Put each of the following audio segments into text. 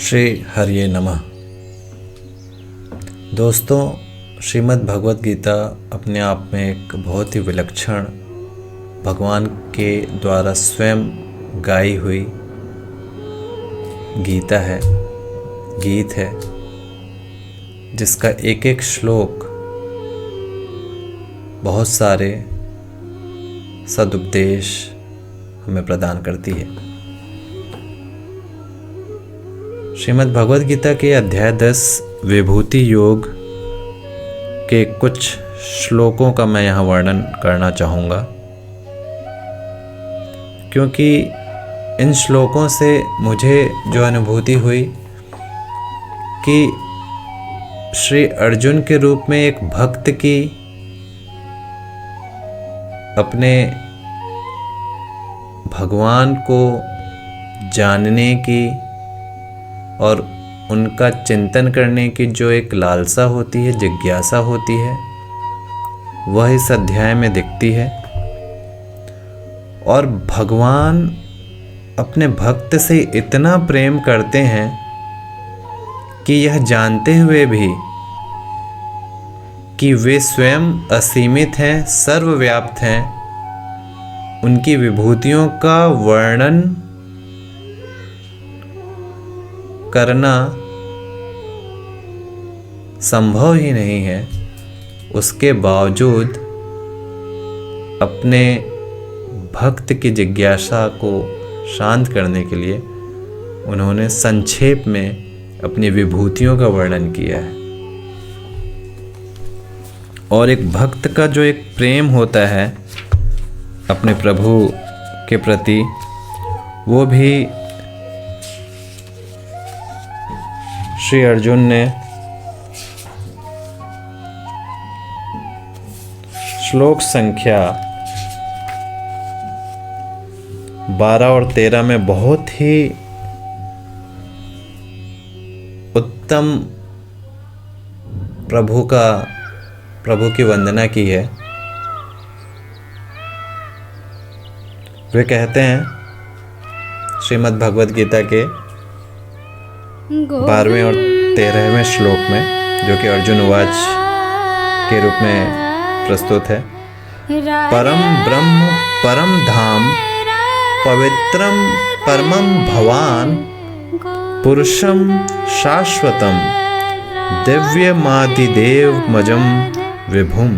श्री हरिये नमः। दोस्तों, श्रीमद् भगवत गीता अपने आप में एक बहुत ही विलक्षण भगवान के द्वारा स्वयं गाई हुई गीता है, गीत है, जिसका एक एक श्लोक बहुत सारे सदुपदेश हमें प्रदान करती है। श्रीमद् भगवत गीता के अध्याय 10 विभूति योग के कुछ श्लोकों का मैं यहाँ वर्णन करना चाहूँगा, क्योंकि इन श्लोकों से मुझे जो अनुभूति हुई कि श्री अर्जुन के रूप में एक भक्त की अपने भगवान को जानने की और उनका चिंतन करने की जो एक लालसा होती है, जिज्ञासा होती है, वह इस अध्याय में दिखती है। और भगवान अपने भक्त से इतना प्रेम करते हैं कि यह जानते हुए भी कि वे स्वयं असीमित हैं, सर्वव्याप्त हैं, उनकी विभूतियों का वर्णन करना संभव ही नहीं है, उसके बावजूद अपने भक्त की जिज्ञासा को शांत करने के लिए उन्होंने संक्षेप में अपनी विभूतियों का वर्णन किया है। और एक भक्त का जो एक प्रेम होता है अपने प्रभु के प्रति, वो भी श्री अर्जुन ने श्लोक संख्या 12 और 13 में बहुत ही उत्तम प्रभु की वंदना की है। वे कहते हैं श्रीमद् भगवत गीता के 12वें और 13वें श्लोक में, जो कि अर्जुन उवाच के रूप में प्रस्तुत है। परम ब्रह्म परम धाम पवित्रम परमं भवान पुरुषम शाश्वतम दिव्यमादिदेवमजं विभुम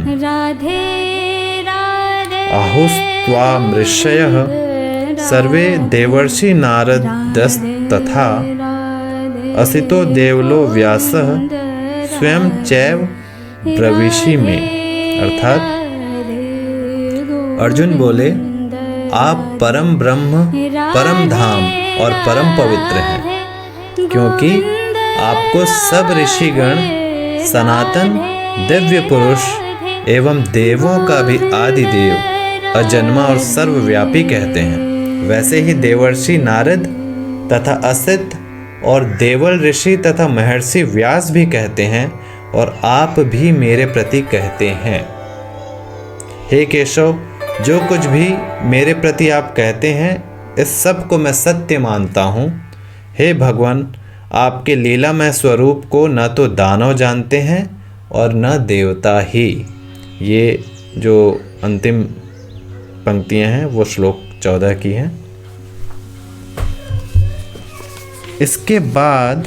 आहुस्त्वामृषयः सर्वे देवर्षि नारदस्तथा असितो देवलो व्यासः स्वयं चैव ब्रवीषि में। अर्थात अर्जुन बोले, आप परम ब्रह्म, परम धाम और परम पवित्र हैं, क्योंकि आपको सब ऋषिगण सनातन दिव्य पुरुष एवं देवों का भी आदि देव, अजन्मा और सर्वव्यापी कहते हैं। वैसे ही देवर्षि नारद तथा असित और देवल ऋषि तथा महर्षि व्यास भी कहते हैं, और आप भी मेरे प्रति कहते हैं। हे केशव, जो कुछ भी मेरे प्रति आप कहते हैं, इस सब को मैं सत्य मानता हूँ। हे भगवान, आपके लीलामय स्वरूप को न तो दानव जानते हैं और न देवता ही। ये जो अंतिम पंक्तियाँ हैं वो श्लोक 14 की हैं। इसके बाद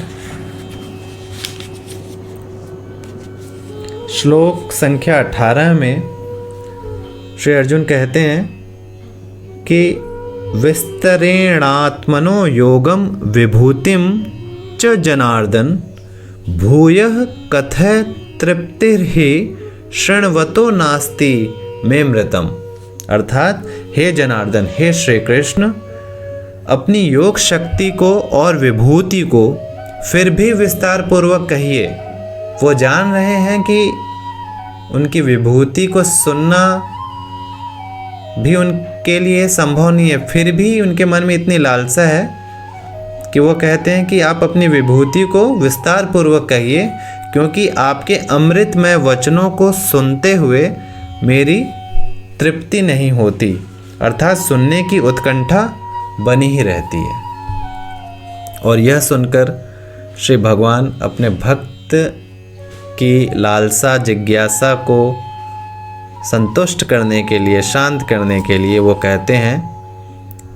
श्लोक संख्या 18 में श्री अर्जुन कहते हैं कि विस्तरेणात्मनो योगम विभूतिम च जनार्दन भूयः कथय तृप्तिर्हि शृण्वतो नास्ति मे मृतम। अर्थात हे जनार्दन, हे श्री कृष्ण, अपनी योग शक्ति को और विभूति को फिर भी विस्तार पूर्वक कहिए। वो जान रहे हैं कि उनकी विभूति को सुनना भी उनके लिए संभव नहीं है, फिर भी उनके मन में इतनी लालसा है कि वो कहते हैं कि आप अपनी विभूति को विस्तार पूर्वक कहिए, क्योंकि आपके अमृतमय वचनों को सुनते हुए मेरी तृप्ति नहीं होती। अर्थात सुनने की उत्कंठा बनी ही रहती है। और यह सुनकर श्री भगवान अपने भक्त की लालसा जिज्ञासा को संतुष्ट करने के लिए, शांत करने के लिए वो कहते हैं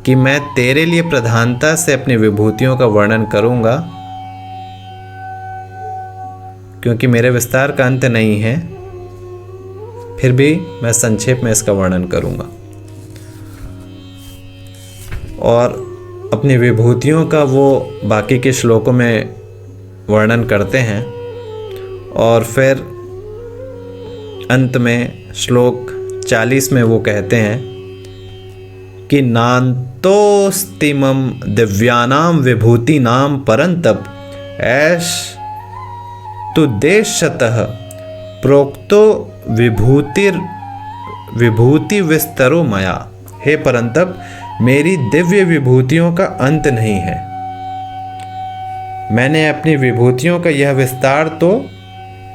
कि मैं तेरे लिए प्रधानता से अपनी विभूतियों का वर्णन करूंगा, क्योंकि मेरे विस्तार का अंत नहीं है, फिर भी मैं संक्षेप में इसका वर्णन करूंगा। और अपनी विभूतियों का वो बाकी के श्लोकों में वर्णन करते हैं और फिर अंत में श्लोक 40 में वो कहते हैं कि नान्तोस्तिमं दिव्यानां विभूतिनां परंतप ऐश तु देशतः प्रोक्तो विभूति विस्तरो मया। हे परंतप, मेरी दिव्य विभूतियों का अंत नहीं है। मैंने अपनी विभूतियों का यह विस्तार तो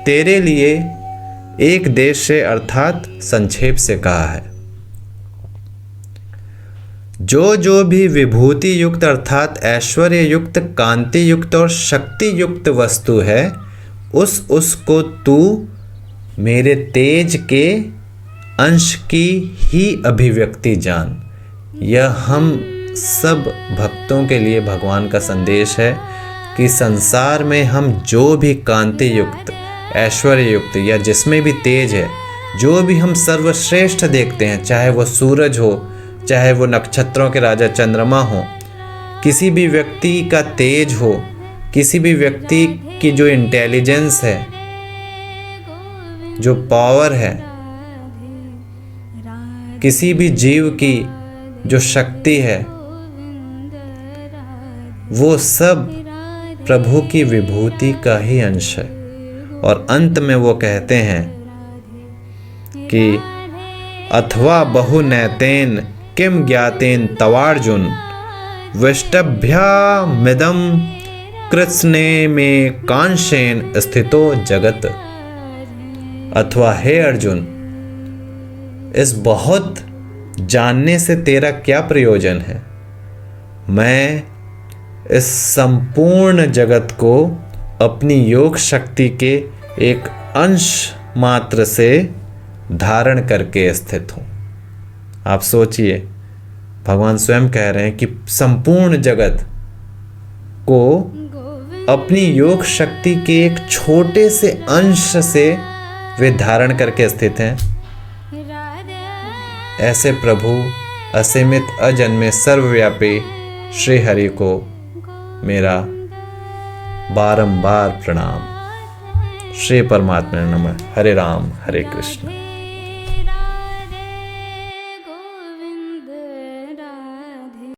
तेरे लिए एक देश से अर्थात संक्षेप से कहा है। जो भी विभूति युक्त अर्थात ऐश्वर्य युक्त, कांति युक्त और शक्ति युक्त वस्तु है, उसको तू मेरे तेज के अंश की ही अभिव्यक्ति जान। यह हम सब भक्तों के लिए भगवान का संदेश है कि संसार में हम जो भी कांति युक्त, ऐश्वर्य युक्त या जिसमें भी तेज है, जो भी हम सर्वश्रेष्ठ देखते हैं, चाहे वो सूरज हो, चाहे वो नक्षत्रों के राजा चंद्रमा हो, किसी भी व्यक्ति का तेज हो, किसी भी व्यक्ति की जो इंटेलिजेंस है, जो पावर है, किसी भी जीव की जो शक्ति है, वो सब प्रभु की विभूति का ही अंश है। और अंत में वो कहते हैं कि अथवा बहु नैतेन किम ज्ञातेन तवार्जुन विष्टभ्यामिदं कृत्स्ने में कांशेन स्थितो जगत। अथवा हे अर्जुन, इस बहुत जानने से तेरा क्या प्रयोजन है? मैं इस संपूर्ण जगत को अपनी योग शक्ति के एक अंश मात्र से धारण करके स्थित हूँ। आप सोचिए, भगवान स्वयं कह रहे हैं कि संपूर्ण जगत को अपनी योग शक्ति के एक छोटे से अंश से वे धारण करके स्थित हैं। ऐसे प्रभु असीमित अजन्मे सर्वव्यापी श्री हरि को मेरा बारंबार प्रणाम। श्री परमात्मा नमः। हरे राम हरे कृष्ण।